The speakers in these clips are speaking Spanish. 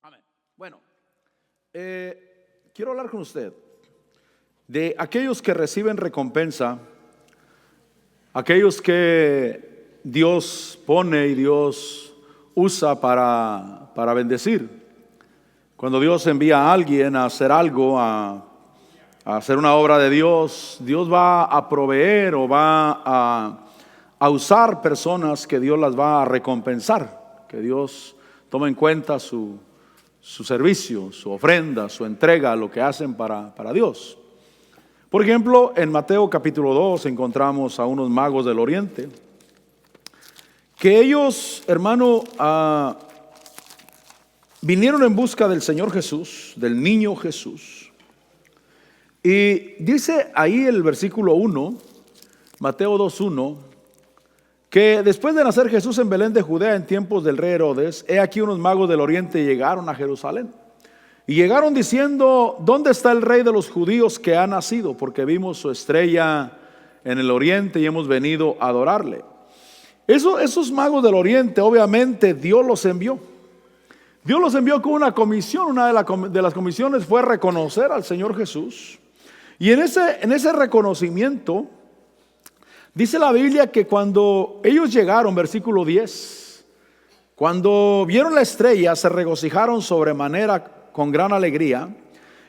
Amén. Bueno, quiero hablar con usted de aquellos que reciben recompensa, aquellos que Dios pone y Dios usa para bendecir. Cuando Dios envía a alguien a hacer algo, a hacer una obra de Dios, Dios va a proveer o va a usar personas que Dios las va a recompensar, que Dios toma en cuenta su servicio, su ofrenda, su entrega, lo que hacen para Dios. Por ejemplo, en Mateo capítulo 2 encontramos a unos magos del oriente, que ellos, hermano, vinieron en busca del Señor Jesús, del niño Jesús. Y dice ahí el versículo 1, Mateo 2:1, que después de nacer Jesús en Belén de Judea en tiempos del rey Herodes, he aquí unos magos del oriente llegaron a Jerusalén. Y llegaron diciendo: ¿dónde está el rey de los judíos que ha nacido? Porque vimos su estrella en el oriente y hemos venido a adorarle. Esos magos del oriente, obviamente Dios los envió. Dios los envió con una comisión. Una de las comisiones fue reconocer al Señor Jesús. Y en ese reconocimiento, dice la Biblia que cuando ellos llegaron, versículo 10, cuando vieron la estrella, se regocijaron sobremanera con gran alegría.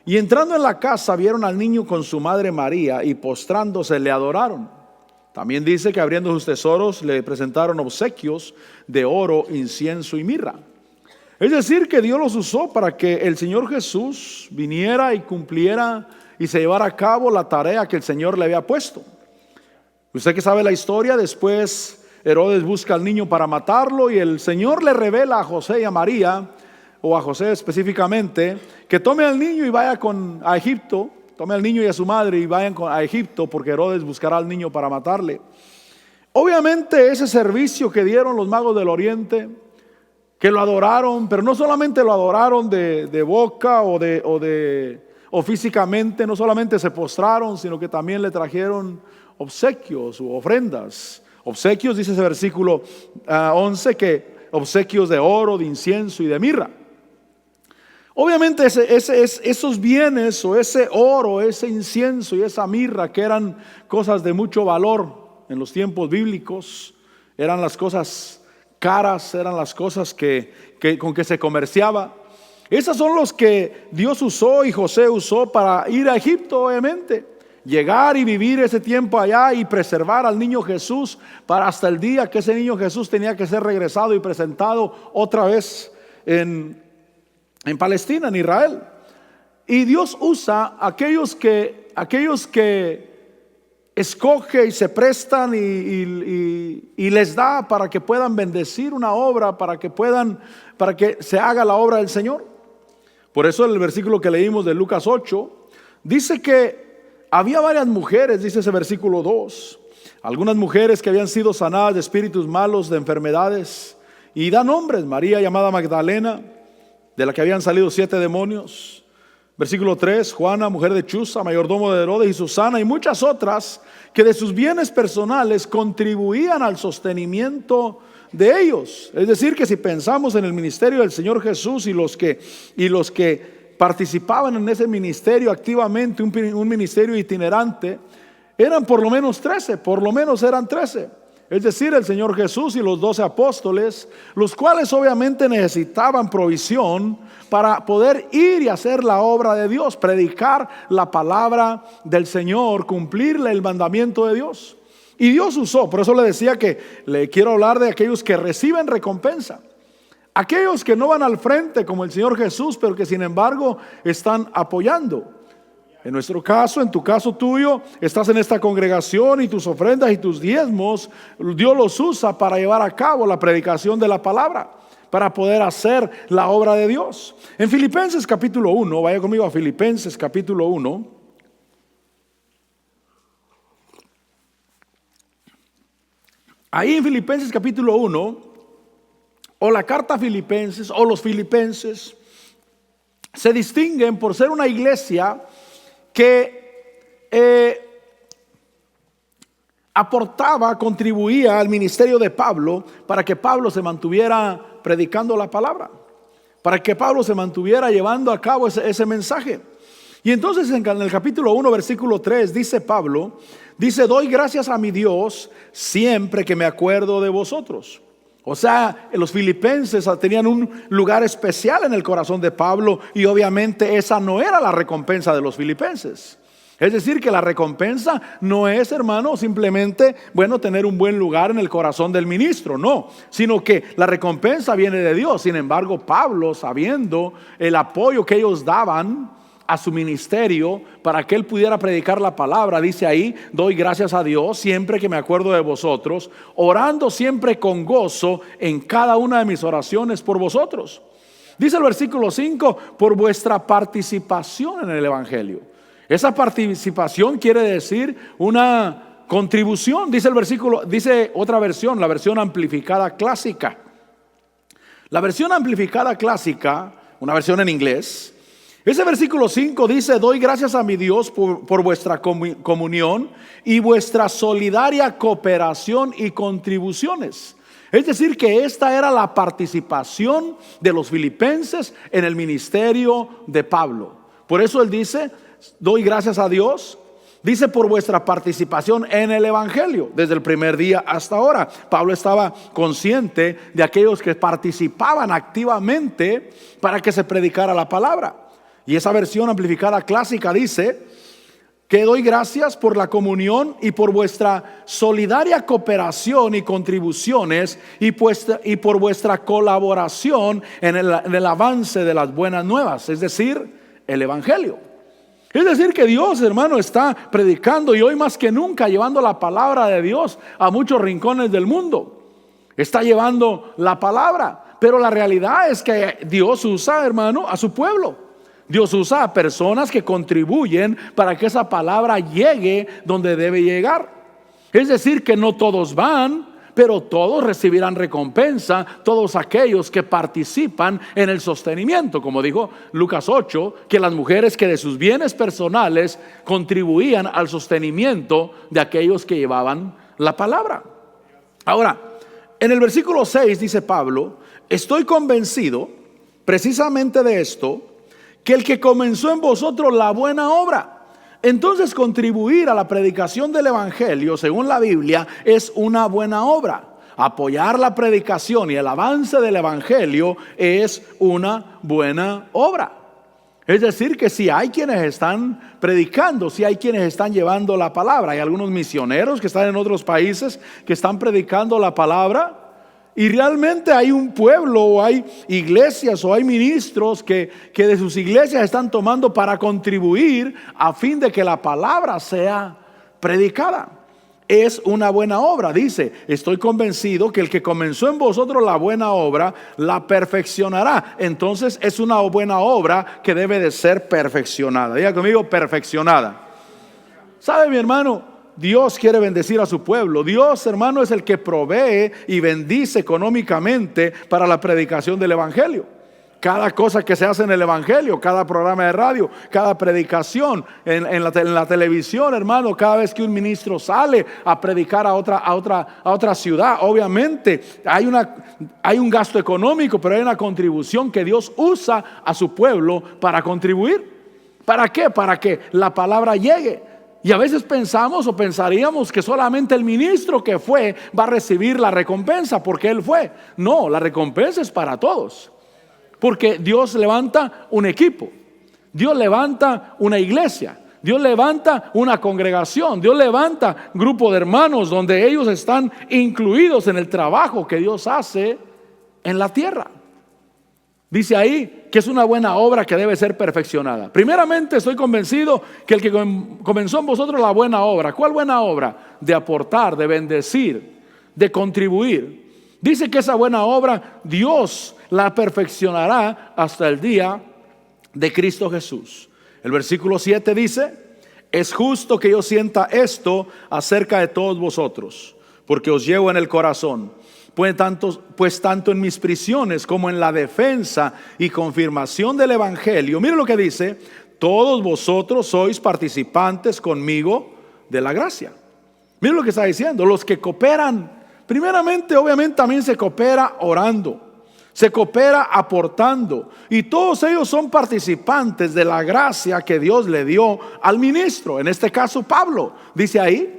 Y entrando en la casa, vieron al niño con su madre María, y postrándose le adoraron. También dice que abriendo sus tesoros le presentaron obsequios de oro, incienso y mirra. Es decir, que Dios los usó para que el Señor Jesús viniera y cumpliera y se llevara a cabo la tarea que el Señor le había puesto. Usted que sabe la historia, después Herodes busca al niño para matarlo, y el Señor le revela a José y a María, o a José específicamente, que tome al niño y vaya a Egipto. Tome al niño y a su madre y vayan a Egipto, porque Herodes buscará al niño para matarle. Obviamente ese servicio que dieron los magos del oriente, que lo adoraron, pero no solamente lo adoraron de boca o físicamente, no solamente se postraron, sino que también le trajeron obsequios u ofrendas. Obsequios, dice ese versículo 11, que obsequios de oro, de incienso y de mirra. Obviamente esos bienes, o ese oro, ese incienso y esa mirra, que eran cosas de mucho valor en los tiempos bíblicos, eran las cosas caras, eran las cosas con que se comerciaba. Esas son los que Dios usó y José usó para ir a Egipto, obviamente. Llegar y vivir ese tiempo allá y preservar al niño Jesús para hasta el día que ese niño Jesús tenía que ser regresado y presentado otra vez en Palestina, en Israel. Y Dios usa aquellos que escoge y se prestan y les da para que puedan bendecir una obra, para que se haga la obra del Señor. Por eso el versículo que leímos de Lucas 8 dice que había varias mujeres, dice ese versículo 2, algunas mujeres que habían sido sanadas de espíritus malos, de enfermedades, y da nombres: María llamada Magdalena, de la que habían salido 7 demonios. Versículo 3, Juana, mujer de Chuza, mayordomo de Herodes, y Susana, y muchas otras que de sus bienes personales contribuían al sostenimiento de ellos. Es decir, que si pensamos en el ministerio del Señor Jesús y los que participaban en ese ministerio activamente, un ministerio itinerante, eran por lo menos 13, por lo menos eran 13. Es decir, el Señor Jesús y los 12 apóstoles, los cuales obviamente necesitaban provisión para poder ir y hacer la obra de Dios, predicar la palabra del Señor, cumplirle el mandamiento de Dios. Y Dios usó, por eso le decía que le quiero hablar de aquellos que reciben recompensa. Aquellos que no van al frente como el Señor Jesús, pero que sin embargo están apoyando. En nuestro caso, en tu caso tuyo, estás en esta congregación y tus ofrendas y tus diezmos, Dios los usa para llevar a cabo la predicación de la palabra, para poder hacer la obra de Dios. En Filipenses capítulo 1, vaya conmigo a Filipenses capítulo 1. Ahí en Filipenses capítulo 1, o la carta a Filipenses, o los filipenses, se distinguen por ser una iglesia que aportaba, contribuía al ministerio de Pablo, para que Pablo se mantuviera predicando la palabra. para que Pablo se mantuviera llevando a cabo ese mensaje. Y entonces en el capítulo 1, versículo 3, dice Pablo, dice: doy gracias a mi Dios siempre que me acuerdo de vosotros. O sea, los filipenses tenían un lugar especial en el corazón de Pablo, y obviamente esa no era la recompensa de los filipenses. Es decir, que la recompensa no es, hermano, simplemente, tener un buen lugar en el corazón del ministro, no, sino que la recompensa viene de Dios. Sin embargo, Pablo, sabiendo el apoyo que ellos daban a su ministerio para que él pudiera predicar la palabra, dice ahí: doy gracias a Dios siempre que me acuerdo de vosotros, orando siempre con gozo en cada una de mis oraciones por vosotros. Dice el versículo 5: por vuestra participación en el evangelio. Esa participación quiere decir una contribución. Dice el versículo, dice otra versión, la versión amplificada clásica. La versión amplificada clásica, una versión en inglés, ese versículo 5 dice: doy gracias a mi Dios por vuestra comunión y vuestra solidaria cooperación y contribuciones. Es decir, que esta era la participación de los filipenses en el ministerio de Pablo. Por eso él dice: doy gracias a Dios, dice, por vuestra participación en el evangelio. Desde el primer día hasta ahora, Pablo estaba consciente de aquellos que participaban activamente para que se predicara la palabra. Y esa versión amplificada clásica dice que doy gracias por la comunión y por vuestra solidaria cooperación y contribuciones y por vuestra colaboración en el avance de las buenas nuevas, es decir, el evangelio. Es decir, que Dios, hermano, está predicando, y hoy más que nunca llevando la palabra de Dios a muchos rincones del mundo. Está llevando la palabra, pero la realidad es que Dios usa, hermano, a su pueblo. Dios usa a personas que contribuyen para que esa palabra llegue donde debe llegar. Es decir, que no todos van, pero todos recibirán recompensa, todos aquellos que participan en el sostenimiento. Como dijo Lucas 8, que las mujeres que de sus bienes personales contribuían al sostenimiento de aquellos que llevaban la palabra. Ahora, en el versículo 6 dice Pablo: estoy convencido precisamente de esto, que el que comenzó en vosotros la buena obra. Entonces, contribuir a la predicación del evangelio, según la Biblia, es una buena obra. Apoyar la predicación y el avance del evangelio es una buena obra. Es decir, que si hay quienes están predicando, si hay quienes están llevando la palabra, hay algunos misioneros que están en otros países que están predicando la palabra, y realmente hay un pueblo, o hay iglesias, o hay ministros que de sus iglesias están tomando para contribuir a fin de que la palabra sea predicada. Es una buena obra. Dice: estoy convencido que el que comenzó en vosotros la buena obra la perfeccionará. Entonces es una buena obra que debe de ser perfeccionada. Diga conmigo: perfeccionada. ¿Sabe, mi hermano? Dios quiere bendecir a su pueblo. Dios, hermano, es el que provee y bendice económicamente para la predicación del evangelio. Cada cosa que se hace en el evangelio, cada programa de radio, cada predicación en la televisión, hermano, cada vez que un ministro sale a predicar a otra ciudad, obviamente hay un gasto económico, pero hay una contribución que Dios usa a su pueblo para contribuir. ¿Para qué? Para que la palabra llegue. Y a veces pensamos o pensaríamos que solamente el ministro que fue va a recibir la recompensa porque él fue. No, la recompensa es para todos. Porque Dios levanta un equipo, Dios levanta una iglesia, Dios levanta una congregación, Dios levanta grupo de hermanos donde ellos están incluidos en el trabajo que Dios hace en la tierra. Dice ahí que es una buena obra que debe ser perfeccionada. Primeramente, estoy convencido que el que comenzó en vosotros la buena obra. ¿Cuál buena obra? De aportar, de bendecir, de contribuir. Dice que esa buena obra Dios la perfeccionará hasta el día de Cristo Jesús. El versículo 7 dice: es justo que yo sienta esto acerca de todos vosotros, porque os llevo en el corazón. Pues tanto en mis prisiones como en la defensa y confirmación del evangelio, mire lo que dice: todos vosotros sois participantes conmigo de la gracia. Mire lo que está diciendo: los que cooperan, primeramente, obviamente también se coopera orando, se coopera aportando, y todos ellos son participantes de la gracia que Dios le dio al ministro, en este caso Pablo. Dice ahí,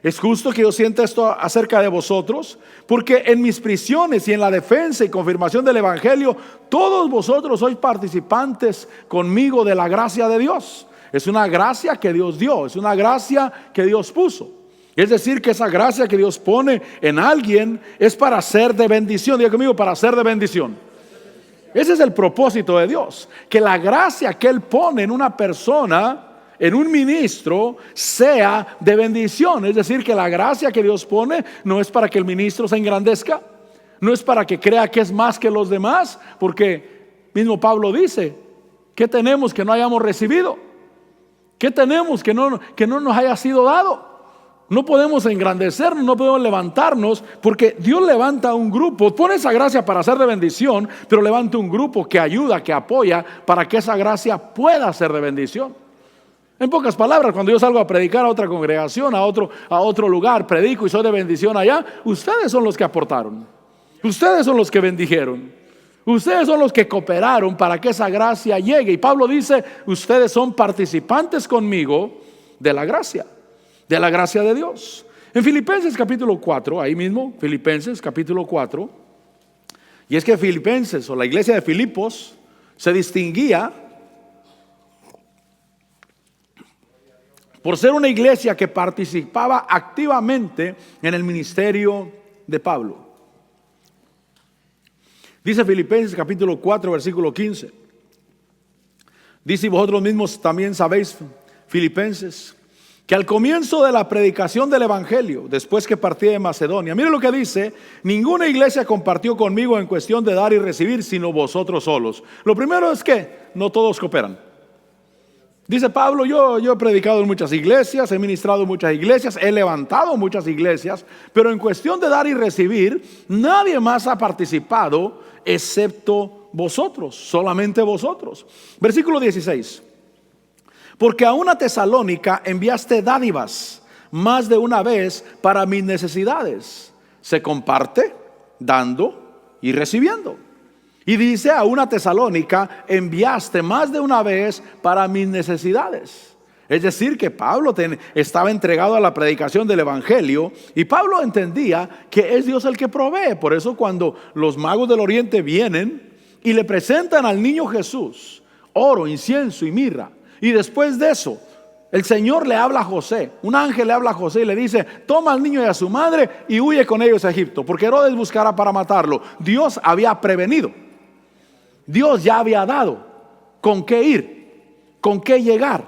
es justo que yo sienta esto acerca de vosotros, porque en mis prisiones y en la defensa y confirmación del evangelio, todos vosotros sois participantes conmigo de la gracia de Dios. Es una gracia que Dios dio, es una gracia que Dios puso. Es decir, que esa gracia que Dios pone en alguien es para ser de bendición. Diga conmigo, para ser de bendición. Ese es el propósito de Dios, que la gracia que Él pone en una persona, en un ministro, sea de bendición. Es decir, que la gracia que Dios pone no es para que el ministro se engrandezca, no es para que crea que es más que los demás, porque mismo Pablo dice, ¿qué tenemos que no hayamos recibido? ¿Qué tenemos que no nos haya sido dado? No podemos engrandecernos, no podemos levantarnos, porque Dios levanta un grupo, pone esa gracia para ser de bendición, pero levanta un grupo que ayuda, que apoya, para que esa gracia pueda ser de bendición. En pocas palabras, cuando yo salgo a predicar a otra congregación, a otro lugar, predico y soy de bendición allá, ustedes son los que aportaron, ustedes son los que bendijeron, ustedes son los que cooperaron para que esa gracia llegue. Y Pablo dice, ustedes son participantes conmigo de la gracia de Dios. En Filipenses capítulo 4, ahí mismo, Filipenses capítulo 4, y es que Filipenses, o la iglesia de Filipos, se distinguía por ser una iglesia que participaba activamente en el ministerio de Pablo. Dice Filipenses capítulo 4, versículo 15. Dice, y vosotros mismos también sabéis, Filipenses, que al comienzo de la predicación del evangelio, después que partí de Macedonia, mire lo que dice, ninguna iglesia compartió conmigo en cuestión de dar y recibir, sino vosotros solos. Lo primero es que no todos cooperan. Dice Pablo, yo he predicado en muchas iglesias, he ministrado en muchas iglesias, he levantado muchas iglesias, pero en cuestión de dar y recibir, nadie más ha participado excepto vosotros, solamente vosotros. Versículo 16. Porque a una Tesalónica enviaste dádivas más de una vez para mis necesidades. Se comparte dando y recibiendo. Y dice, a una Tesalónica enviaste más de una vez para mis necesidades. Es decir, que Pablo estaba entregado a la predicación del evangelio, y Pablo entendía que es Dios el que provee. Por eso cuando los magos del oriente vienen y le presentan al niño Jesús oro, incienso y mirra, y después de eso, el Señor le habla a José, un ángel le habla a José y le dice, toma al niño y a su madre y huye con ellos a Egipto, porque Herodes buscará para matarlo. Dios había prevenido, Dios ya había dado con qué ir, con qué llegar.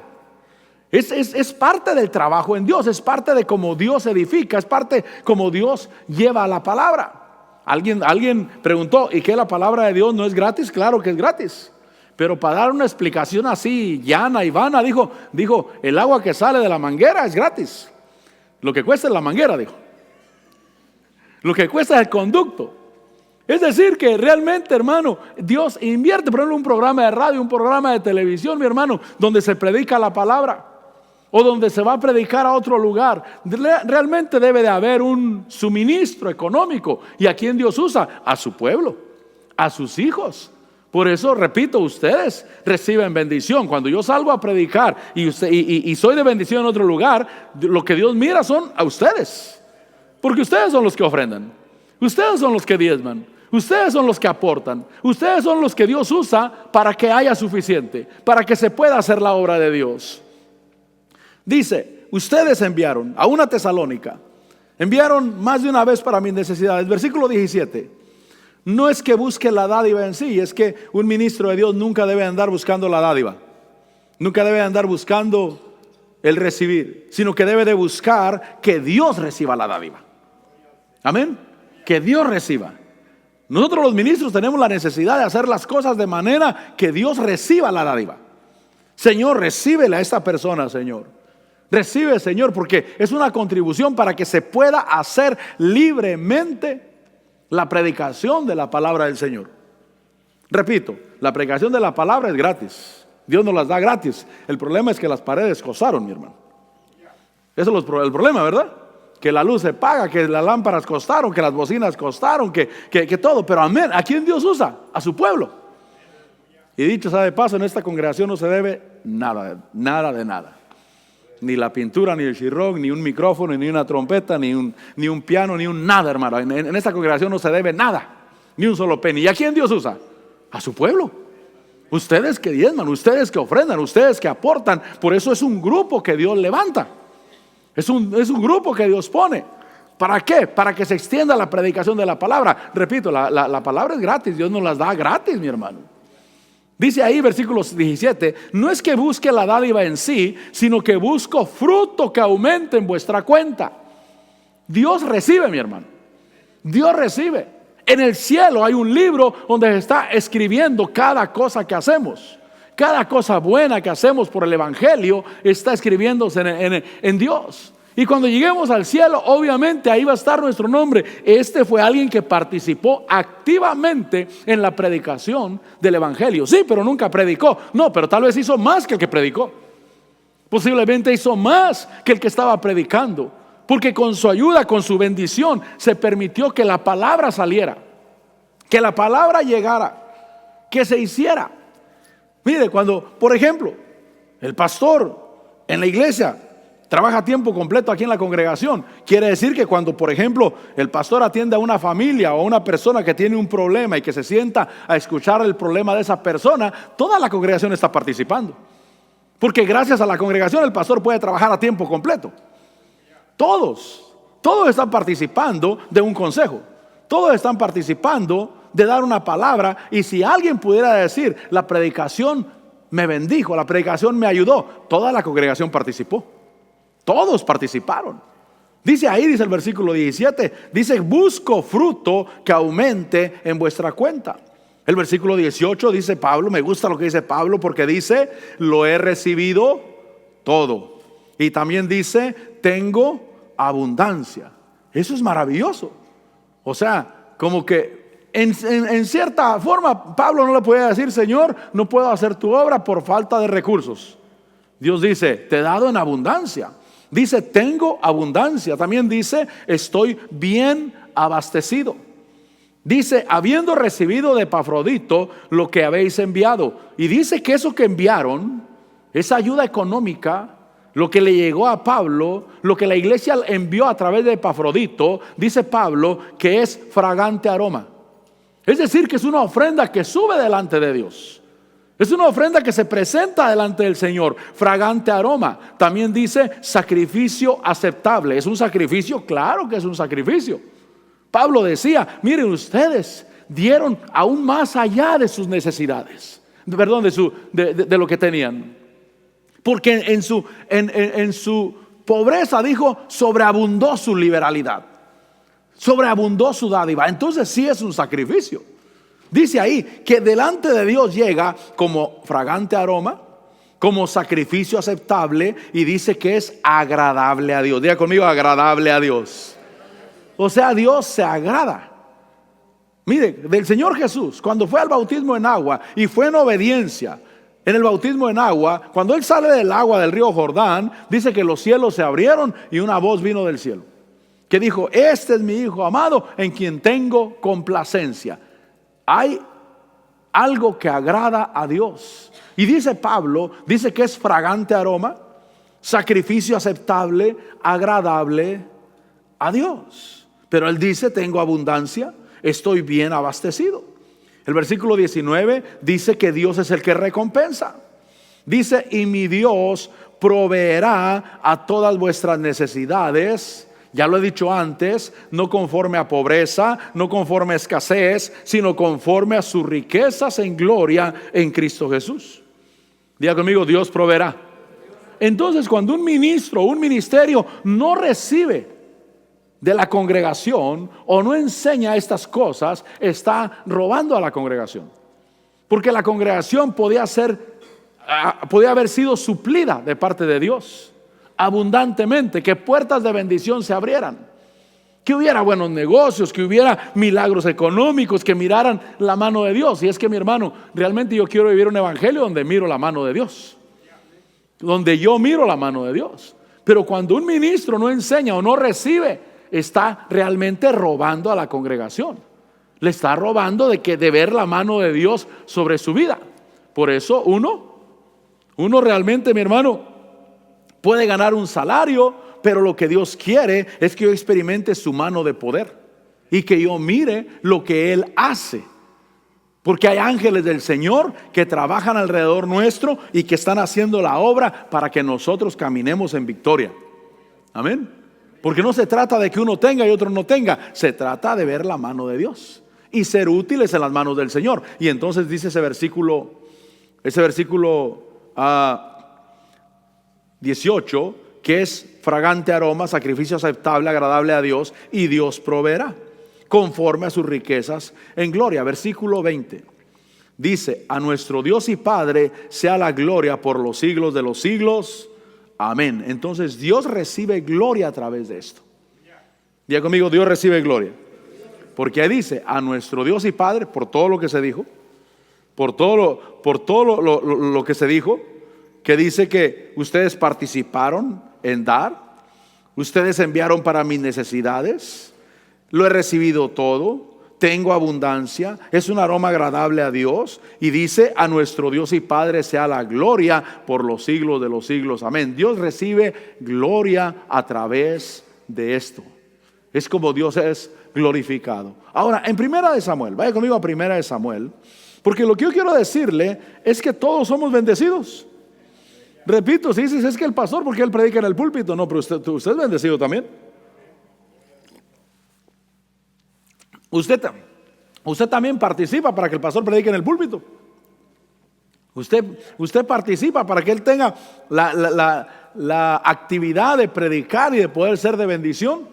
Es parte del trabajo en Dios, es parte de cómo Dios edifica, es parte como Dios lleva la palabra. Alguien preguntó, ¿y qué la palabra de Dios no es gratis? Claro que es gratis. Pero para dar una explicación así llana y vana, dijo, el agua que sale de la manguera es gratis. Lo que cuesta es la manguera, dijo. Lo que cuesta es el conducto. Es decir que realmente, hermano, Dios invierte, por ejemplo, un programa de radio, un programa de televisión, mi hermano, donde se predica la palabra, o donde se va a predicar a otro lugar. Realmente debe de haber un suministro económico. ¿Y a quién Dios usa? A su pueblo, a sus hijos. Por eso, repito, ustedes reciben bendición. Cuando yo salgo a predicar y soy de bendición en otro lugar, lo que Dios mira son a ustedes. Porque ustedes son los que ofrendan, ustedes son los que diezman, ustedes son los que aportan, ustedes son los que Dios usa para que haya suficiente, para que se pueda hacer la obra de Dios. Dice, ustedes enviaron a una Tesalónica, enviaron más de una vez para mis necesidades. Versículo 17. No es que busque la dádiva en sí, es que un ministro de Dios nunca debe andar buscando la dádiva, nunca debe andar buscando el recibir, sino que debe de buscar que Dios reciba la dádiva. Amén, que Dios reciba. Nosotros los ministros tenemos la necesidad de hacer las cosas de manera que Dios reciba la dádiva. Señor, recíbele a esta persona, Señor. Recibe, Señor, porque es una contribución para que se pueda hacer libremente la predicación de la palabra del Señor. Repito, la predicación de la palabra es gratis. Dios nos las da gratis. El problema es que las paredes costaron, mi hermano. Eso es el problema, ¿verdad? que la luz se paga, que las lámparas costaron, que las bocinas costaron, que todo. Pero amén, ¿a quién Dios usa? A su pueblo. Y dicho sea de paso, en esta congregación no se debe nada, nada de nada. Ni la pintura, ni el chirrón, ni un micrófono, ni una trompeta, ni un piano, ni un nada, hermano. En esta congregación no se debe nada, ni un solo penny. ¿Y a quién Dios usa? A su pueblo. Ustedes que diezman, ustedes que ofrendan, ustedes que aportan. Por eso es un grupo que Dios levanta. Es un grupo que Dios pone. ¿Para qué? Para que se extienda la predicación de la palabra. Repito, la palabra es gratis. Dios nos las da gratis, mi hermano. Dice ahí versículo 17, no es que busque la dádiva en sí, sino que busco fruto que aumente en vuestra cuenta. Dios recibe, mi hermano. Dios recibe. En el cielo hay un libro donde se está escribiendo cada cosa que hacemos. Cada cosa buena que hacemos por el evangelio está escribiéndose en Dios. Y cuando lleguemos al cielo, obviamente ahí va a estar nuestro nombre. Este fue alguien que participó activamente en la predicación del evangelio. Sí, pero nunca predicó. No, pero tal vez hizo más que el que predicó. Posiblemente hizo más que el que estaba predicando. Porque con su ayuda, con su bendición, se permitió que la palabra saliera, que la palabra llegara, que se hiciera. Mire, cuando, por ejemplo, el pastor en la iglesia trabaja a tiempo completo aquí en la congregación, quiere decir que cuando, por ejemplo, el pastor atiende a una familia o a una persona que tiene un problema y que se sienta a escuchar el problema de esa persona, toda la congregación está participando. Porque gracias a la congregación el pastor puede trabajar a tiempo completo. Todos están participando de un consejo. Todos están participando de dar una palabra. Y si alguien pudiera decir, la predicación me bendijo, la predicación me ayudó, toda la congregación participó. Todos participaron. Dice el versículo 17, dice, busco fruto que aumente en vuestra cuenta. El versículo 18 dice Pablo, me gusta lo que dice Pablo porque dice, lo he recibido todo. Y también dice, tengo abundancia. Eso es maravilloso. O sea, como que en cierta forma Pablo no le podía decir, Señor, no puedo hacer tu obra por falta de recursos. Dios dice, te he dado en abundancia. Dice, tengo abundancia. También dice, estoy bien abastecido. Dice, habiendo recibido de Epafrodito lo que habéis enviado. Y dice que eso que enviaron, esa ayuda económica, lo que le llegó a Pablo, lo que la iglesia envió a través de Epafrodito, dice Pablo que es fragante aroma. Es decir, que es una ofrenda que sube delante de Dios. Es una ofrenda que se presenta delante del Señor, fragante aroma. También dice sacrificio aceptable. ¿Es un sacrificio? Claro que es un sacrificio. Pablo decía, miren, ustedes dieron aún más allá de sus necesidades. Perdón, de lo que tenían. Porque en su pobreza, dijo, sobreabundó su liberalidad. Sobreabundó su dádiva. Entonces sí es un sacrificio. Dice ahí que delante de Dios llega como fragante aroma, como sacrificio aceptable, y dice que es agradable a Dios. Diga conmigo, agradable a Dios. O sea, Dios se agrada. Mire, del Señor Jesús, cuando fue al bautismo en agua y fue en obediencia, en el bautismo en agua, cuando Él sale del agua del río Jordán, dice que los cielos se abrieron y una voz vino del cielo, que dijo, este es mi Hijo amado en quien tengo complacencia. Hay algo que agrada a Dios. Y dice Pablo, dice que es fragante aroma, sacrificio aceptable, agradable a Dios. Pero él dice, tengo abundancia, estoy bien abastecido. El versículo 19 dice que Dios es el que recompensa. Dice, y mi Dios proveerá a todas vuestras necesidades. Ya lo he dicho antes, no conforme a pobreza, no conforme a escasez, sino conforme a sus riquezas en gloria en Cristo Jesús. Diga conmigo, Dios proveerá. Entonces, cuando un ministro, un ministerio no recibe de la congregación o no enseña estas cosas, está robando a la congregación. Porque la congregación podía haber sido suplida de parte de Dios abundantemente, que puertas de bendición se abrieran, que hubiera buenos negocios, que hubiera milagros económicos, que miraran la mano de Dios. Y es que, mi hermano, realmente yo quiero vivir un evangelio donde miro la mano de Dios, donde yo miro la mano de Dios. Pero cuando un ministro no enseña o no recibe, está realmente robando a la congregación. Le está robando de ver la mano de Dios sobre su vida. Por eso uno realmente, mi hermano, puede ganar un salario, pero lo que Dios quiere es que yo experimente su mano de poder y que yo mire lo que Él hace. Porque hay ángeles del Señor que trabajan alrededor nuestro y que están haciendo la obra para que nosotros caminemos en victoria. Amén. Porque no se trata de que uno tenga y otro no tenga. Se trata de ver la mano de Dios y ser útiles en las manos del Señor. Y entonces dice ese versículo 18, que es fragante aroma, sacrificio aceptable, agradable a Dios, y Dios proveerá conforme a sus riquezas en gloria. Versículo 20 dice: a nuestro Dios y Padre sea la gloria por los siglos de los siglos. Amén. Entonces Dios recibe gloria a través de esto. Diga conmigo: Dios recibe gloria. Porque ahí dice: a nuestro Dios y Padre, por todo lo que se dijo, por todo lo que se dijo, que dice que ustedes participaron en dar, ustedes enviaron para mis necesidades, lo he recibido todo, tengo abundancia, es un aroma agradable a Dios. Y dice: a nuestro Dios y Padre sea la gloria por los siglos de los siglos. Amén. Dios recibe gloria a través de esto. Es como Dios es glorificado. Ahora, en Primera de Samuel, vaya conmigo a Primera de Samuel, porque lo que yo quiero decirle es que todos somos bendecidos. Repito, si dices: es que el pastor, porque él predica en el púlpito. No, pero usted es bendecido también. Usted también participa para que el pastor predique en el púlpito. Usted participa para que él tenga la actividad de predicar y de poder ser de bendición.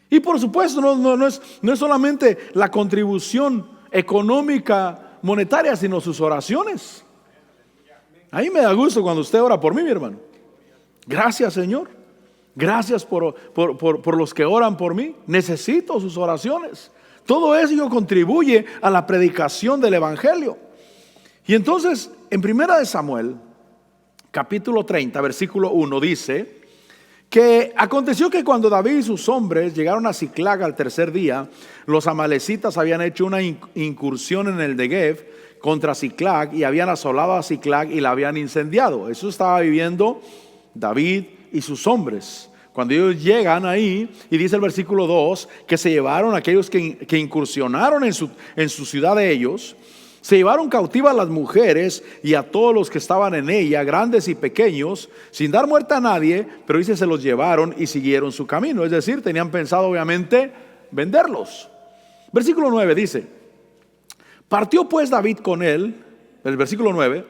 Y por supuesto no es solamente la contribución económica, monetaria, sino sus oraciones. A mí me da gusto cuando usted ora por mí, mi hermano. Gracias, Señor. Gracias por los que oran por mí. Necesito sus oraciones. Todo eso contribuye a la predicación del evangelio. Y entonces, en Primera de Samuel, capítulo 30, versículo 1, dice que aconteció que cuando David y sus hombres llegaron a Siclag al tercer día, los amalecitas habían hecho una incursión en el Negev contra Siclag y habían asolado a Siclag y la habían incendiado. Eso estaba viviendo David y sus hombres. Cuando ellos llegan ahí, y dice el versículo 2, que se llevaron a aquellos que incursionaron en su ciudad de ellos, se llevaron cautivas las mujeres y a todos los que estaban en ella, grandes y pequeños, sin dar muerte a nadie, pero dice: se los llevaron y siguieron su camino. Es decir, tenían pensado obviamente venderlos. Versículo 9 dice: partió pues David con él, el versículo 9,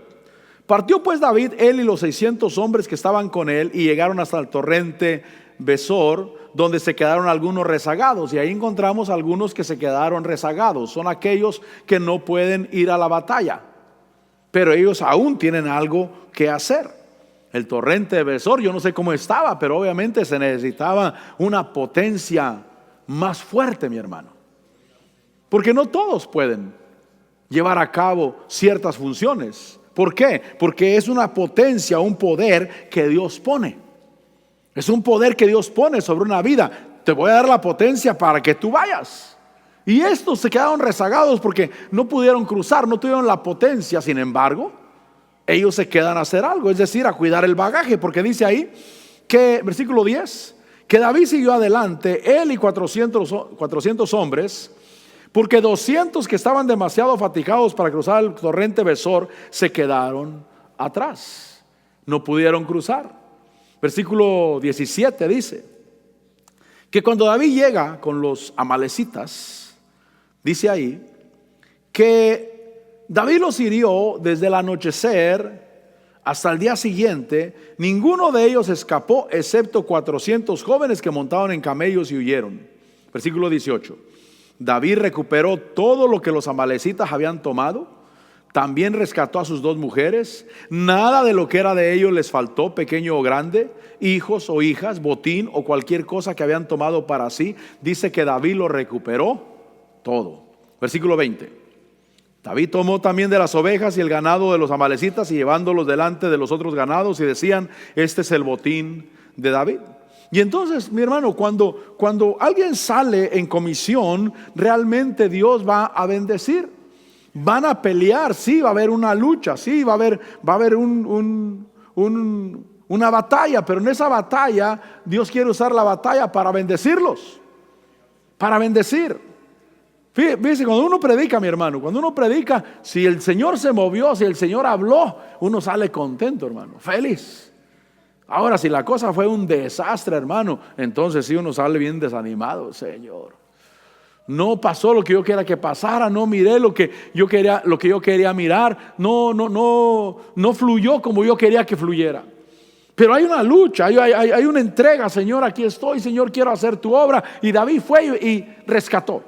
partió pues David, él y los 600 hombres que estaban con él, y llegaron hasta el torrente Besor, donde se quedaron algunos rezagados. Y ahí encontramos algunos que se quedaron rezagados. Son aquellos que no pueden ir a la batalla, pero ellos aún tienen algo que hacer. El torrente de Besor, yo no sé cómo estaba, pero obviamente se necesitaba una potencia más fuerte, mi hermano, porque no todos pueden llevar a cabo ciertas funciones. ¿Por qué? Porque es una potencia, un poder que Dios pone. Es un poder que Dios pone sobre una vida. Te voy a dar la potencia para que tú vayas. Y estos se quedaron rezagados porque no pudieron cruzar, no tuvieron la potencia. Sin embargo, ellos se quedan a hacer algo, es decir, a cuidar el bagaje. Porque dice ahí que, versículo 10, que David siguió adelante, él y 400 hombres, porque 200 que estaban demasiado fatigados para cruzar el torrente Besor se quedaron atrás, no pudieron cruzar. Versículo 17 dice que cuando David llega con los amalecitas, dice ahí que David los hirió desde el anochecer hasta el día siguiente. Ninguno de ellos escapó excepto 400 jóvenes que montaban en camellos y huyeron. Versículo 18: David recuperó todo lo que los amalecitas habían tomado. También rescató a sus 2 mujeres. Nada de lo que era de ellos les faltó, pequeño o grande, hijos o hijas, botín o cualquier cosa que habían tomado para sí. Dice que David lo recuperó todo. Versículo 20: David tomó también de las ovejas y el ganado de los amalecitas y llevándolos delante de los otros ganados y decían: este es el botín de David. Y entonces, mi hermano, cuando alguien sale en comisión, realmente Dios va a bendecir. Van a pelear, sí, va a haber una lucha, sí, va a haber una batalla, pero en esa batalla Dios quiere usar la batalla para bendecirlos, para bendecir. Fíjese, cuando uno predica, mi hermano, cuando uno predica, si el Señor se movió, si el Señor habló, uno sale contento, hermano, feliz. Ahora, si la cosa fue un desastre, hermano, entonces sí uno sale bien desanimado. Señor, no pasó lo que yo quería que pasara, no miré lo que yo quería mirar, no fluyó como yo quería que fluyera. Pero hay una lucha, hay una entrega. Señor, aquí estoy, Señor, quiero hacer tu obra. Y David fue y rescató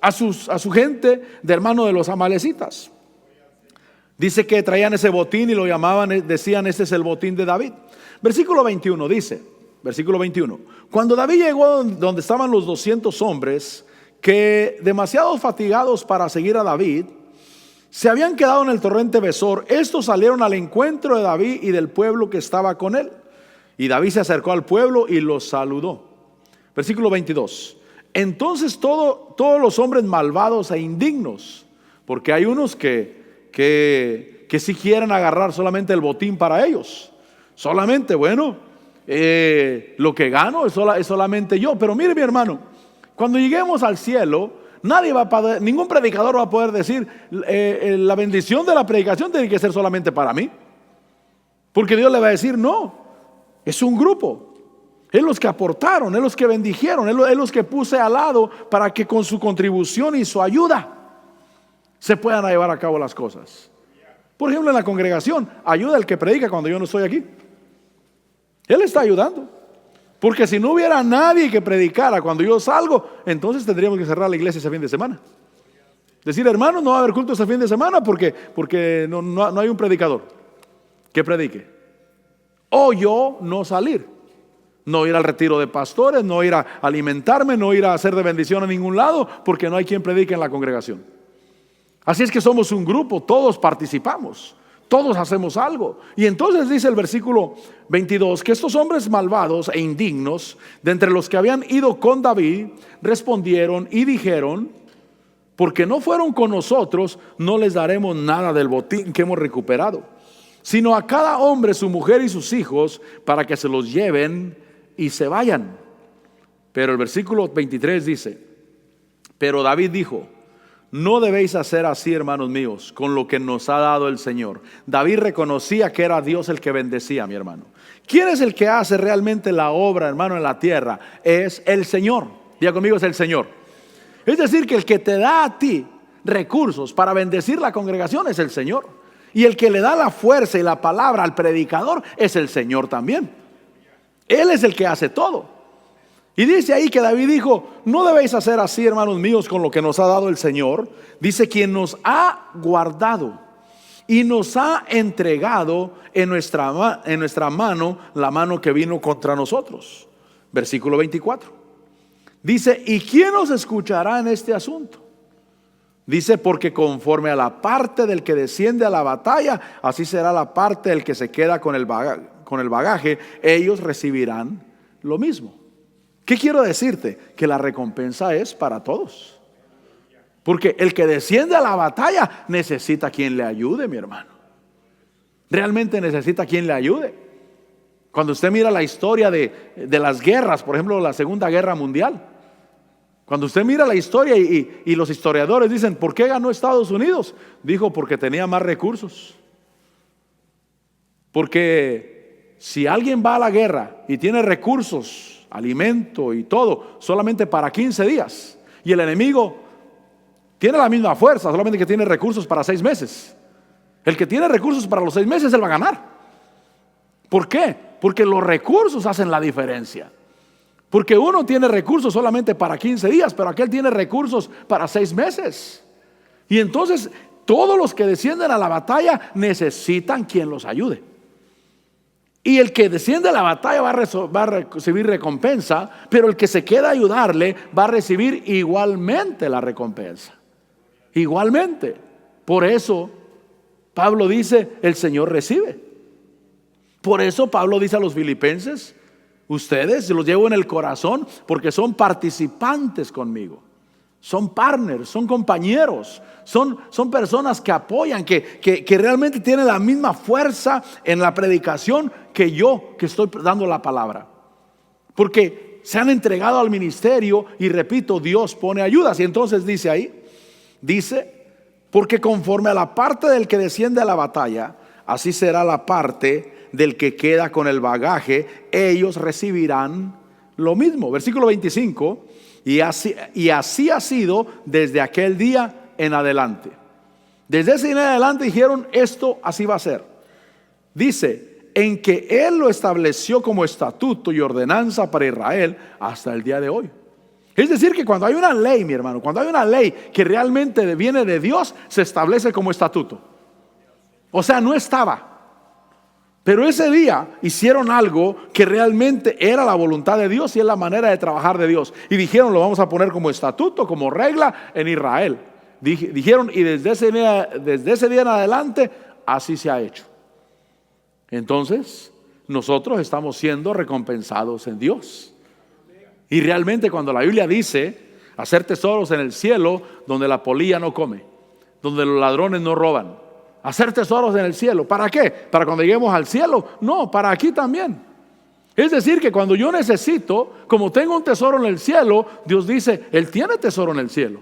a su gente de hermano de los amalecitas. Dice que traían ese botín y lo llamaban, decían: este es el botín de David. Versículo 21 dice, versículo 21: cuando David llegó donde estaban los 200 hombres, que demasiado fatigados para seguir a David, se habían quedado en el torrente Besor, estos salieron al encuentro de David y del pueblo que estaba con él. Y David se acercó al pueblo y los saludó. Versículo 22: entonces todos los hombres malvados e indignos, porque hay unos que sí quieren agarrar solamente el botín para ellos, solamente, bueno, lo que gano es solamente yo. Pero mire, mi hermano, cuando lleguemos al cielo, ningún predicador va a poder decir: la bendición de la predicación tiene que ser solamente para mí, porque Dios le va a decir: no, es un grupo. Es los que aportaron, es los que bendijeron, es los que puse al lado para que con su contribución y su ayuda se puedan llevar a cabo las cosas. Por ejemplo, en la congregación, ayuda el que predica cuando yo no estoy aquí. Él está ayudando. Porque si no hubiera nadie que predicara cuando yo salgo, entonces tendríamos que cerrar la iglesia ese fin de semana. Decir: hermanos, no va a haber culto ese fin de semana porque no hay un predicador que predique. O yo no salir. No ir al retiro de pastores, no ir a alimentarme, no ir a hacer de bendición a ningún lado, porque no hay quien predique en la congregación. Así es que somos un grupo, todos participamos, todos hacemos algo. Y entonces dice el versículo 22 que estos hombres malvados e indignos, de entre los que habían ido con David, respondieron y dijeron: porque no fueron con nosotros, no les daremos nada del botín que hemos recuperado, sino a cada hombre su mujer y sus hijos, para que se los lleven y se vayan. Pero el versículo 23 dice: pero David dijo: no debéis hacer así, hermanos míos, con lo que nos ha dado el Señor. David reconocía que era Dios el que bendecía, mi hermano. ¿Quién es el que hace realmente la obra, hermano, en la tierra? Es el Señor. Diga conmigo: es el Señor. Es decir, que el que te da a ti recursos para bendecir la congregación es el Señor. Y el que le da la fuerza y la palabra al predicador es el Señor también. Él es el que hace todo. Y dice ahí que David dijo: no debéis hacer así, hermanos míos, con lo que nos ha dado el Señor. Dice: quien nos ha guardado y nos ha entregado en nuestra mano la mano que vino contra nosotros. Versículo 24. Dice: ¿y quién nos escuchará en este asunto? Dice: porque conforme a la parte del que desciende a la batalla, así será la parte del que se queda con el bagaje. Ellos recibirán lo mismo. ¿Qué quiero decirte? Que la recompensa es para todos. Porque el que desciende a la batalla necesita quien le ayude, mi hermano. Realmente necesita quien le ayude. Cuando usted mira la historia de las guerras, por ejemplo, la Segunda Guerra Mundial, cuando usted mira la historia y los historiadores dicen: ¿por qué ganó Estados Unidos? Dijo: porque tenía más recursos. Porque si alguien va a la guerra y tiene recursos, alimento y todo, solamente para 15 días, y el enemigo tiene la misma fuerza, solamente que tiene recursos para 6 meses, el que tiene recursos para los 6 meses, él va a ganar. ¿Por qué? Porque los recursos hacen la diferencia. Porque uno tiene recursos solamente para 15 días, pero aquel tiene recursos para 6 meses. Y entonces todos los que descienden a la batalla necesitan quien los ayude. Y el que desciende a la batalla va a recibir recompensa, pero el que se queda a ayudarle va a recibir igualmente la recompensa. Igualmente. Por eso Pablo dice, el Señor recibe. Por eso Pablo dice a los filipenses, ustedes los llevo en el corazón porque son participantes conmigo. Son partners, son compañeros, son personas que apoyan, que realmente tienen la misma fuerza en la predicación que yo, que estoy dando la palabra. Porque se han entregado al ministerio y repito, Dios pone ayudas. Y entonces dice ahí, porque conforme a la parte del que desciende a la batalla, así será la parte del que queda con el bagaje, ellos recibirán lo mismo. Versículo 25. Y así ha sido desde aquel día en adelante. Desde ese día en adelante dijeron, esto así va a ser. Dice, en que Él lo estableció como estatuto y ordenanza para Israel hasta el día de hoy. Es decir, que cuando hay una ley, mi hermano, cuando hay una ley que realmente viene de Dios, se establece como estatuto. O sea, no estaba. Pero ese día hicieron algo que realmente era la voluntad de Dios y es la manera de trabajar de Dios. Y dijeron, lo vamos a poner como estatuto, como regla en Israel. Dijeron, y desde ese día en adelante, así se ha hecho. Entonces, nosotros estamos siendo recompensados en Dios. Y realmente cuando la Biblia dice, hacer tesoros en el cielo, donde la polilla no come, donde los ladrones no roban. Hacer tesoros en el cielo. ¿Para qué? ¿Para cuando lleguemos al cielo? No, para aquí también. Es decir, que cuando yo necesito, como tengo un tesoro en el cielo, Dios dice, Él tiene tesoro en el cielo.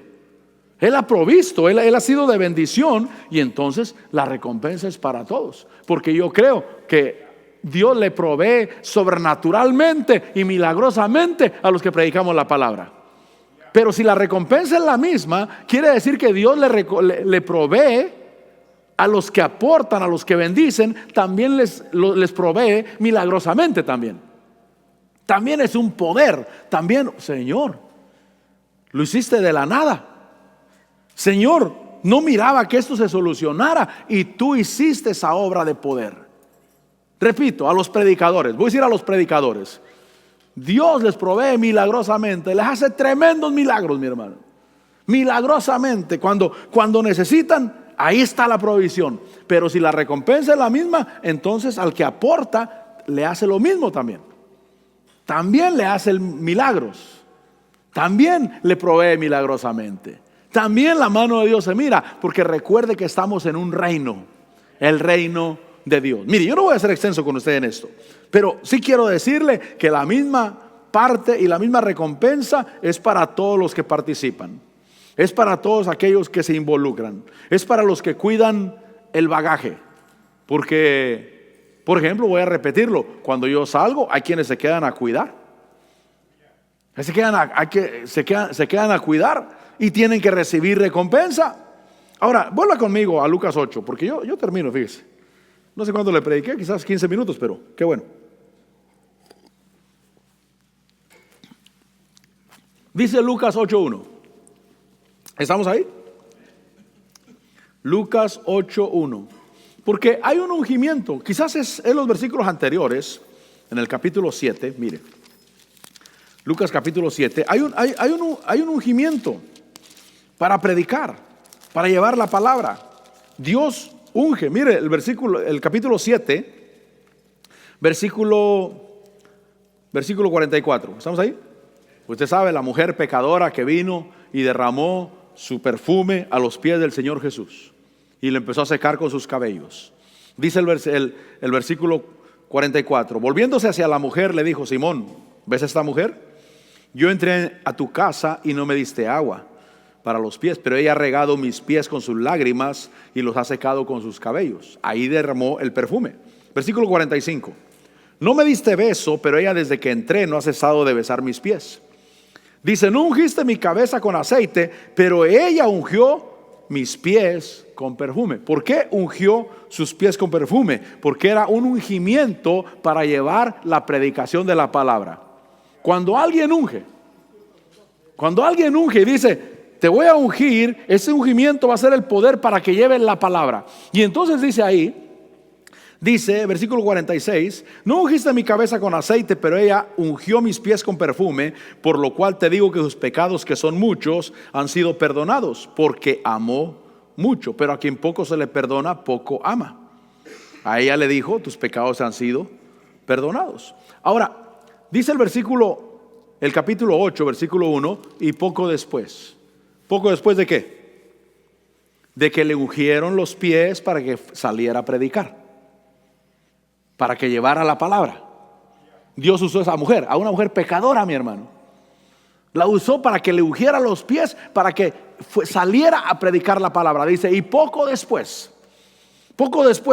Él ha provisto, Él ha sido de bendición y entonces la recompensa es para todos. Porque yo creo que Dios le provee sobrenaturalmente y milagrosamente a los que predicamos la palabra. Pero si la recompensa es la misma, quiere decir que Dios le provee a los que aportan, a los que bendicen, también les provee milagrosamente también. También es un poder. También, Señor, lo hiciste de la nada. Señor, no miraba que esto se solucionara y tú hiciste esa obra de poder. Repito, a los predicadores, voy a decir a los predicadores, Dios les provee milagrosamente, les hace tremendos milagros, mi hermano. Milagrosamente, cuando necesitan, ahí está la provisión. Pero si la recompensa es la misma, entonces al que aporta le hace lo mismo también. También le hace milagros. También le provee milagrosamente. También la mano de Dios se mira, porque recuerde que estamos en un reino, el reino de Dios. Mire, yo no voy a ser extenso con usted en esto, pero sí quiero decirle que la misma parte y la misma recompensa es para todos los que participan. Es para todos aquellos que se involucran. Es para los que cuidan el bagaje. Porque, por ejemplo, voy a repetirlo, cuando yo salgo hay quienes se quedan a cuidar. Se quedan a cuidar y tienen que recibir recompensa. Ahora, vuelva conmigo a Lucas 8, porque yo termino, fíjese. No sé cuánto le prediqué, quizás 15 minutos, pero qué bueno. Dice Lucas 8:1. ¿Estamos ahí? Lucas 8:1. Porque hay un ungimiento, quizás es en los versículos anteriores, en el capítulo 7, mire. Lucas capítulo 7, hay un ungimiento para predicar, para llevar la palabra. Dios unge, mire el capítulo 7, versículo 44. ¿Estamos ahí? Usted sabe, la mujer pecadora que vino y derramó su perfume a los pies del Señor Jesús y le empezó a secar con sus cabellos. Dice el versículo 44, volviéndose hacia la mujer le dijo, Simón, ¿ves a esta mujer? Yo entré a tu casa y no me diste agua para los pies, pero ella ha regado mis pies con sus lágrimas y los ha secado con sus cabellos. Ahí derramó el perfume. Versículo 45, no me diste beso, pero ella desde que entré no ha cesado de besar mis pies. Dice, no ungiste mi cabeza con aceite, pero ella ungió mis pies con perfume. ¿Por qué ungió sus pies con perfume? Porque era un ungimiento para llevar la predicación de la palabra. Cuando alguien unge y dice, te voy a ungir, ese ungimiento va a ser el poder para que lleven la palabra. Y entonces dice ahí, Dice, versículo 46, no ungiste mi cabeza con aceite, pero ella ungió mis pies con perfume, por lo cual te digo que sus pecados, que son muchos, han sido perdonados, porque amó mucho. Pero a quien poco se le perdona, poco ama. A ella le dijo, tus pecados han sido perdonados. Ahora, dice el capítulo 8, versículo 1, y poco después. ¿Poco después de qué? De que le ungieron los pies para que saliera a predicar, para que llevara la palabra. Dios usó a esa mujer, a una mujer pecadora, mi hermano. La usó para que le ungiera los pies, para que saliera a predicar la palabra. Dice, y poco después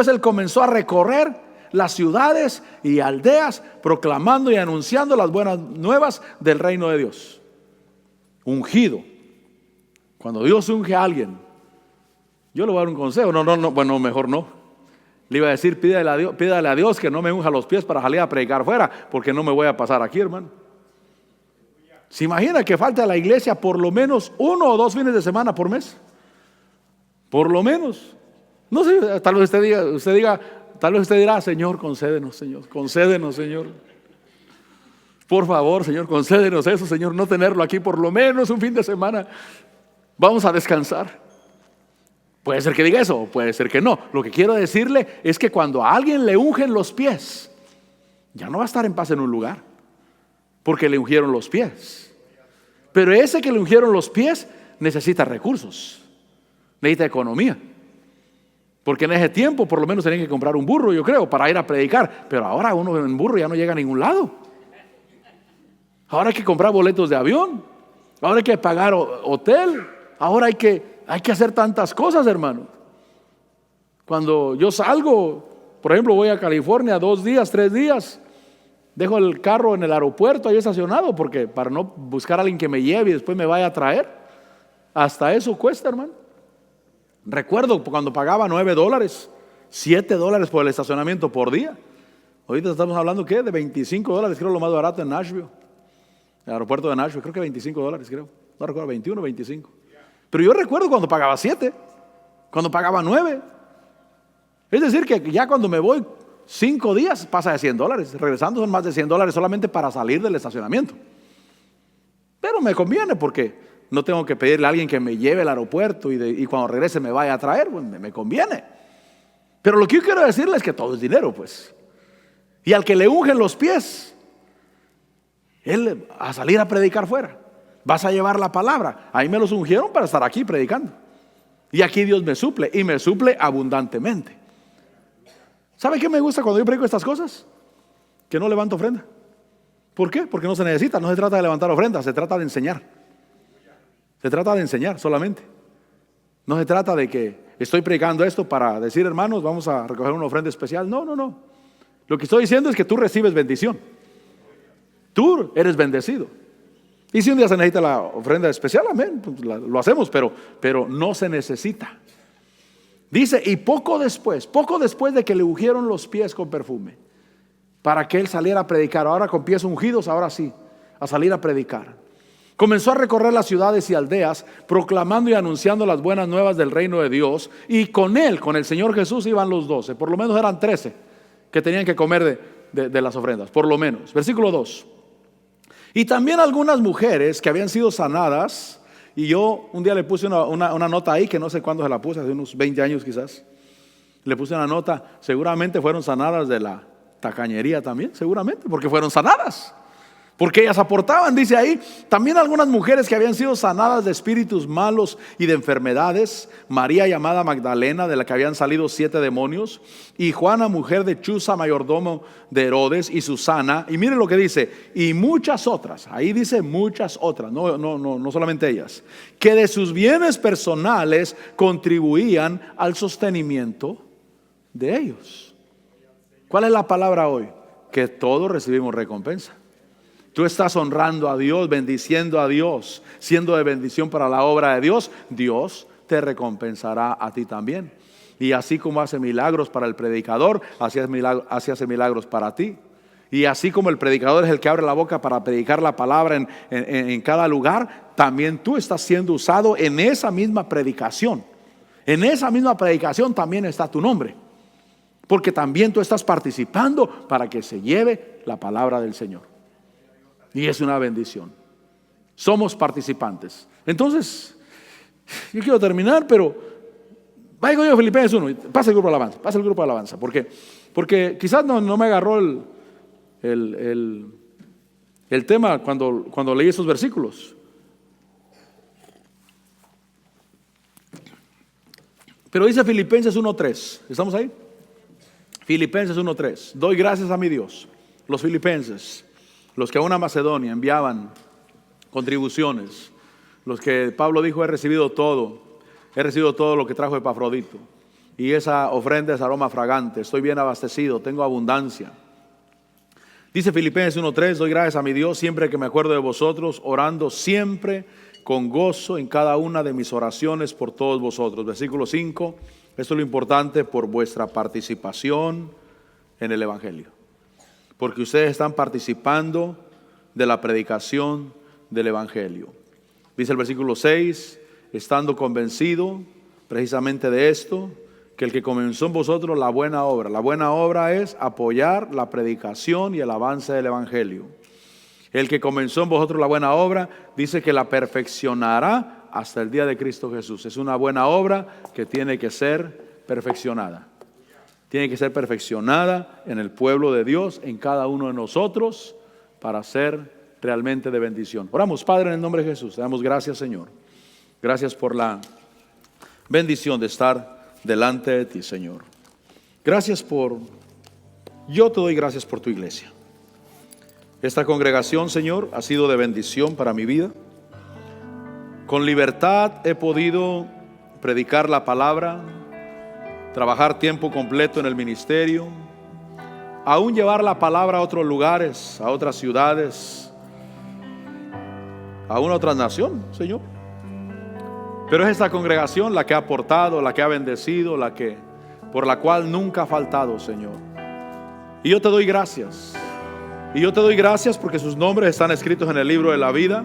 él comenzó a recorrer las ciudades y aldeas, proclamando y anunciando las buenas nuevas del reino de Dios. Ungido. Cuando Dios unge a alguien, yo le voy a dar un consejo. Bueno, mejor no. Le iba a decir, pídale a Dios que no me unja los pies para salir a predicar fuera, porque no me voy a pasar aquí, hermano. ¿Se imagina que falta a la iglesia por lo menos 1 o 2 fines de semana por mes? Por lo menos. No sé, tal vez usted dirá, Señor, concédenos, Señor. Por favor, Señor, concédenos eso, Señor, no tenerlo aquí por lo menos un fin de semana. Vamos a descansar. Puede ser que diga eso, puede ser que no. Lo que quiero decirle es que cuando a alguien le ungen los pies, ya no va a estar en paz en un lugar, porque le ungieron los pies. Pero ese que le ungieron los pies necesita recursos, necesita economía. Porque en ese tiempo por lo menos tenían que comprar un burro, yo creo, para ir a predicar. Pero ahora uno en burro ya no llega a ningún lado. Ahora hay que comprar boletos de avión, ahora hay que pagar hotel, ahora hay que hacer tantas cosas, hermano. Cuando yo salgo, por ejemplo, voy a California 2 días, 3 días, dejo el carro en el aeropuerto ahí estacionado, porque para no buscar a alguien que me lleve y después me vaya a traer, hasta eso cuesta, hermano. Recuerdo cuando pagaba $9, $7 por el estacionamiento por día. Ahorita estamos hablando ¿qué? De $25, creo lo más barato en Nashville, el aeropuerto de Nashville, creo que $25, creo. No recuerdo, 21 o 25. Pero yo recuerdo cuando pagaba 7, cuando pagaba 9. Es decir, que ya cuando me voy 5 días pasa de $100. Regresando son más de $100 solamente para salir del estacionamiento. Pero me conviene porque no tengo que pedirle a alguien que me lleve al aeropuerto y cuando regrese me vaya a traer. Pues me conviene. Pero lo que yo quiero decirles es que todo es dinero, pues. Y al que le ungen los pies, él a salir a predicar fuera. Vas a llevar la palabra. Ahí me los ungieron para estar aquí predicando. Y aquí Dios me suple, y me suple abundantemente. ¿Sabe qué me gusta cuando yo predico estas cosas? Que no levanto ofrenda. ¿Por qué? Porque no se necesita. No se trata de levantar ofrenda, se trata de enseñar. Se trata de enseñar solamente. No se trata de que estoy predicando esto para decir, hermanos, vamos a recoger una ofrenda especial. No. Lo que estoy diciendo es que tú recibes bendición. Tú eres bendecido. Y si un día se necesita la ofrenda especial, amén, pues lo hacemos, pero no se necesita. Dice, y poco después de que le ungieron los pies con perfume, para que él saliera a predicar, ahora con pies ungidos, ahora sí, a salir a predicar. Comenzó a recorrer las ciudades y aldeas, proclamando y anunciando las buenas nuevas del reino de Dios. Y con él, con el Señor Jesús, iban los 12, por lo menos eran 13 que tenían que comer de las ofrendas, por lo menos. Versículo 2. Y también algunas mujeres que habían sido sanadas, y yo un día le puse una nota ahí, que no sé cuándo se la puse, hace unos 20 años quizás. Le puse una nota, seguramente fueron sanadas de la tacañería también, seguramente, porque fueron sanadas. Porque ellas aportaban, dice ahí, también algunas mujeres que habían sido sanadas de espíritus malos y de enfermedades, María llamada Magdalena, de la que habían salido 7 demonios, y Juana, mujer de Chuza, mayordomo de Herodes, y Susana, y miren lo que dice, y muchas otras, ahí dice muchas otras, no solamente ellas, que de sus bienes personales contribuían al sostenimiento de ellos. ¿Cuál es la palabra hoy? Que todos recibimos recompensa. Tú estás honrando a Dios, bendiciendo a Dios, siendo de bendición para la obra de Dios, Dios te recompensará a ti también. Y así como hace milagros para el predicador, así hace milagros para ti. Y así como el predicador es el que abre la boca para predicar la palabra en cada lugar, también tú estás siendo usado en esa misma predicación. En esa misma predicación también está tu nombre. porque también tú estás participando para que se lleve la palabra del Señor. Y es una bendición. Somos participantes. Entonces, yo quiero terminar, pero vaya conmigo a Filipenses 1. Pasa el grupo de alabanza. Porque quizás no me agarró el tema cuando leí esos versículos. Pero dice Filipenses 1:3. ¿Estamos ahí? Filipenses 1:3. Doy gracias a mi Dios. Los filipenses, los que a una Macedonia enviaban contribuciones, los que Pablo dijo: he recibido todo lo que trajo Epafrodito, y esa ofrenda es aroma fragante, estoy bien abastecido, tengo abundancia. Dice Filipenses 1:3, doy gracias a mi Dios siempre que me acuerdo de vosotros, orando siempre con gozo en cada una de mis oraciones por todos vosotros. Versículo 5, esto es lo importante: por vuestra participación en el Evangelio, porque ustedes están participando de la predicación del Evangelio. Dice el versículo 6, estando convencido precisamente de esto, que el que comenzó en vosotros la buena obra es apoyar la predicación y el avance del Evangelio. El que comenzó en vosotros la buena obra, dice que la perfeccionará hasta el día de Cristo Jesús. Es una buena obra que tiene que ser perfeccionada. Tiene que ser perfeccionada en el pueblo de Dios, en cada uno de nosotros, para ser realmente de bendición. Oramos. Padre, en el nombre de Jesús, te damos gracias, Señor. Gracias por la bendición de estar delante de ti, Señor. Yo te doy gracias por tu iglesia. Esta congregación, Señor, ha sido de bendición para mi vida. Con libertad he podido predicar la palabra, trabajar tiempo completo en el ministerio, aún llevar la palabra a otros lugares, a otras ciudades, a una otra nación, Señor. Pero es esta congregación la que ha aportado, la que ha bendecido, por la cual nunca ha faltado, Señor. Y yo te doy gracias. Y yo te doy gracias porque sus nombres están escritos en el libro de la vida,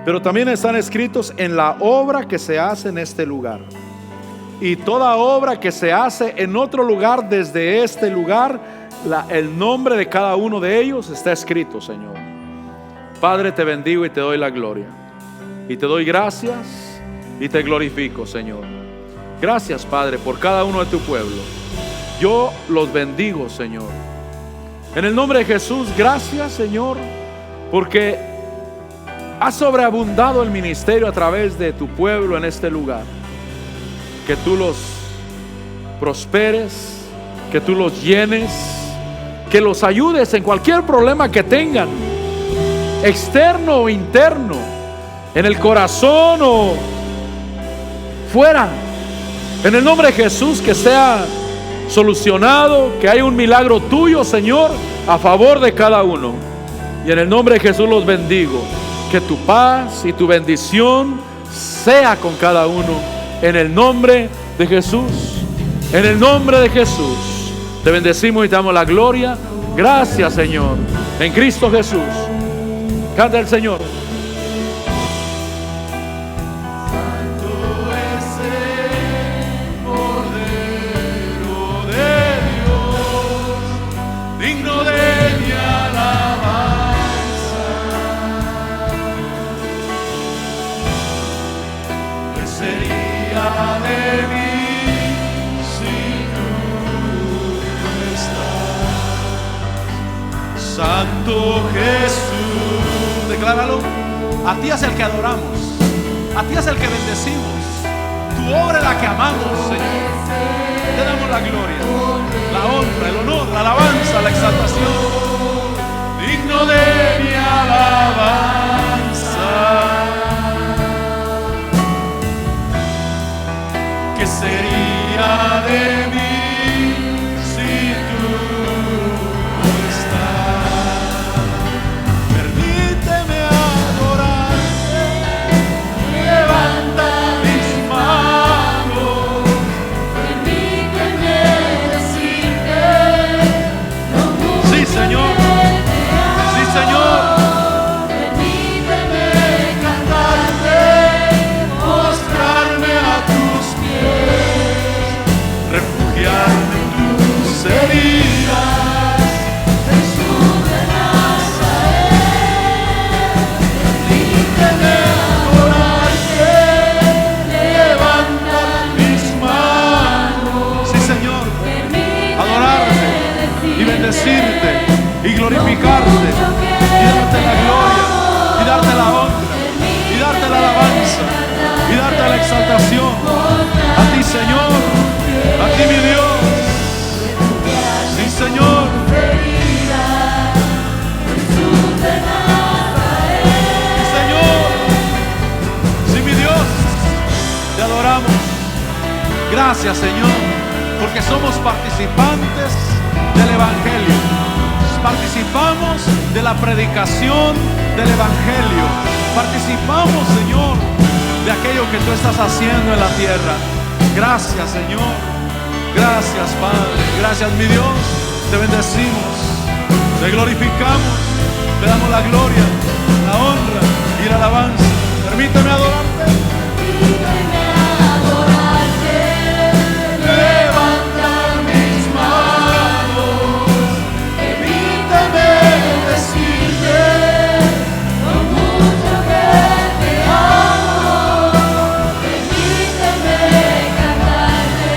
pero también están escritos en la obra que se hace en este lugar. Y toda obra que se hace en otro lugar, desde este lugar, el nombre de cada uno de ellos está escrito, Señor. Padre, te bendigo y te doy la gloria. Y te doy gracias y te glorifico, Señor. Gracias, Padre, por cada uno de tu pueblo. Yo los bendigo, Señor. En el nombre de Jesús, gracias, Señor, porque has sobreabundado el ministerio a través de tu pueblo en este lugar. Que tú los prosperes, que tú los llenes, que los ayudes en cualquier problema que tengan, externo o interno, en el corazón o fuera. En el nombre de Jesús, que sea solucionado, que haya un milagro tuyo, Señor, a favor de cada uno. Y en el nombre de Jesús los bendigo. Que tu paz y tu bendición sea con cada uno. En el nombre de Jesús. En el nombre de Jesús. Te bendecimos y te damos la gloria. Gracias, Señor. En Cristo Jesús. Canta el Señor. Santo Jesús, decláralo. A ti es el que adoramos, a ti es el que bendecimos. Tu obra es la que amamos, Señor. Te damos la gloria, la honra, el honor, la alabanza, la exaltación. Digno de mi alabanza. ¿Qué sería de mí? Refugiar adoramos. Gracias, Señor, porque somos participantes del Evangelio. Participamos de la predicación del Evangelio. Participamos, Señor, de aquello que tú estás haciendo en la tierra. Gracias, Señor. Gracias, Padre. Gracias, mi Dios. Te bendecimos, te glorificamos, te damos la gloria, la honra y la alabanza. Permíteme adorarte. Levantar mis manos. Permíteme decirte lo mucho que te amo. Permíteme cantarte,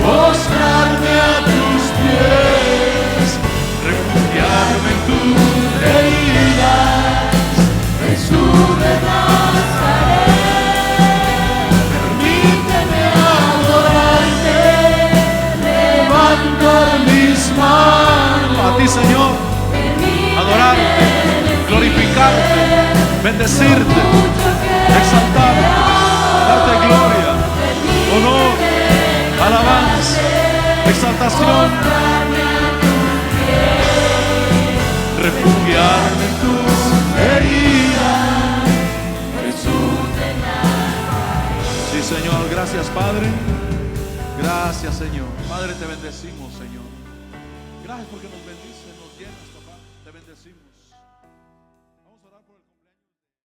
postrarme a tus pies, refugiarme en tus heridas, Jesús de Nazaret. Permíteme adorarte, levantar mis manos a ti, Señor, adorarte, glorificarte, bendecirte, exaltarte, darte gloria, honor, alabanza, exaltación, refugiarme en tus heridas, Jesús de Nazaret. Sí, Señor, gracias, Padre. Gracias, Señor. Padre, te bendecimos, Señor. Gracias porque nos bendices, nos llenas.